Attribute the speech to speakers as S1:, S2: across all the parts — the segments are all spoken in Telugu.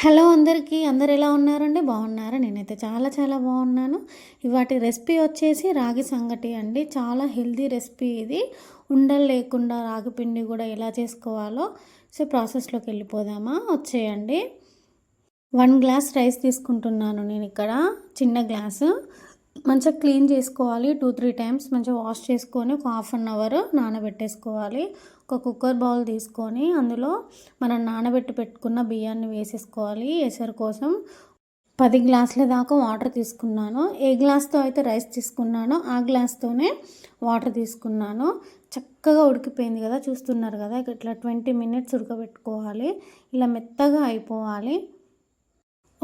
S1: హలో అందరికీ. అందరు ఎలా ఉన్నారండి? బాగున్నారా? నేనైతే చాలా చాలా బాగున్నాను. ఇవాటి రెసిపీ వచ్చేసి రాగి సంగటి అండి. చాలా హెల్తీ రెసిపీ ఇది. ఉండలు లేకుండా రాగి పిండి కూడా ఎలా చేసుకోవాలో ప్రాసెస్లోకి వెళ్ళిపోదామా? వచ్చేయండి. 1 గ్లాస్ రైస్ తీసుకుంటున్నాను నేను ఇక్కడ, చిన్న గ్లాసు. మంచిగా క్లీన్ చేసుకోవాలి. 2-3 టైమ్స్ మంచిగా వాష్ చేసుకొని ఒక హాఫ్ అన్ అవర్ నానబెట్టేసుకోవాలి. ఒక కుక్కర్ బౌల్ తీసుకొని అందులో మనం నానబెట్టి పెట్టుకున్న బియ్యాన్ని వేసేసుకోవాలి. ఎసరు కోసం 10 గ్లాసుల దాకా వాటర్ తీసుకున్నాను. ఏ గ్లాస్తో అయితే రైస్ తీసుకున్నానో ఆ గ్లాస్తోనే వాటర్ తీసుకున్నాను. చక్కగా ఉడికిపోయింది కదా, చూస్తున్నారు కదా. ఇట్లా 20 మినిట్స్ ఉడకబెట్టుకోవాలి. ఇలా మెత్తగా అయిపోవాలి.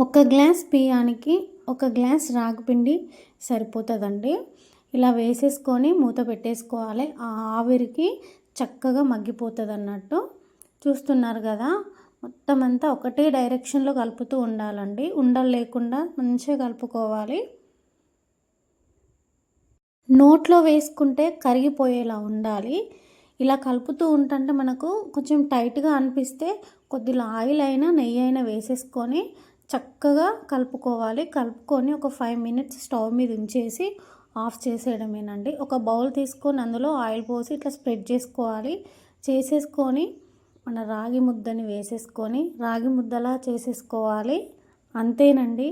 S1: 1 గ్లాస్ బియ్యానికి 1 గ్లాస్ రాగిపిండి సరిపోతుందండి. ఇలా వేసేసుకొని మూత పెట్టేసుకోవాలి. ఆ ఆవిరికి చక్కగా మగ్గిపోతుంది అన్నట్టు. చూస్తున్నారు కదా, మొత్తం అంతా ఒకటే డైరెక్షన్లో కలుపుతూ ఉండాలండి. ఉండలు లేకుండా మంచిగా కలుపుకోవాలి. నోట్లో వేసుకుంటే కరిగిపోయేలా ఉండాలి. ఇలా కలుపుతూ ఉంటుంటే మనకు కొంచెం టైట్గా అనిపిస్తే కొద్దిగా ఆయిల్ అయినా నెయ్యి అయినా వేసేసుకొని చక్కగా కలుపుకోవాలి. కలుపుకొని ఒక 5 మినిట్స్ స్టవ్ మీద ఉంచేసి ఆఫ్ చేసేయడమేనండి. ఒక బౌల్ తీసుకొని అందులో ఆయిల్ పోసి ఇట్లా స్ప్రెడ్ చేసుకోవాలి. చేసేసుకొని మన రాగి ముద్దని వేసేసుకొని రాగి ముద్దలా చేసేసుకోవాలి. అంతేనండి,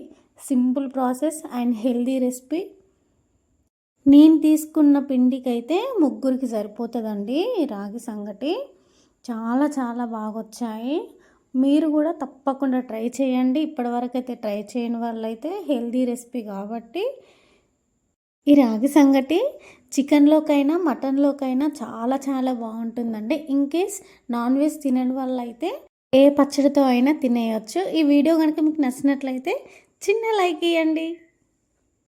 S1: simple process and healthy recipe. నేను తీసుకున్న పిండికైతే 3కి సరిపోతుందండి రాగి సంగటి. చాలా చాలా బాగా వచ్చాయి. మీరు కూడా తప్పకుండా ట్రై చేయండి. ఇప్పటివరకు అయితే ట్రై చేయని వాళ్ళైతే హెల్దీ రెసిపీ కాబట్టి. ఈ రాగి సంగటి చికెన్లోకైనా మటన్లోకైనా చాలా చాలా బాగుంటుందండి. ఇన్ కేస్ నాన్ వెజ్ తినని వాళ్ళైతే ఏ పచ్చడితో అయినా తినేయచ్చు. ఈ వీడియో కనుక మీకు నచ్చినట్లయితే చిన్న లైక్ ఇవ్వండి.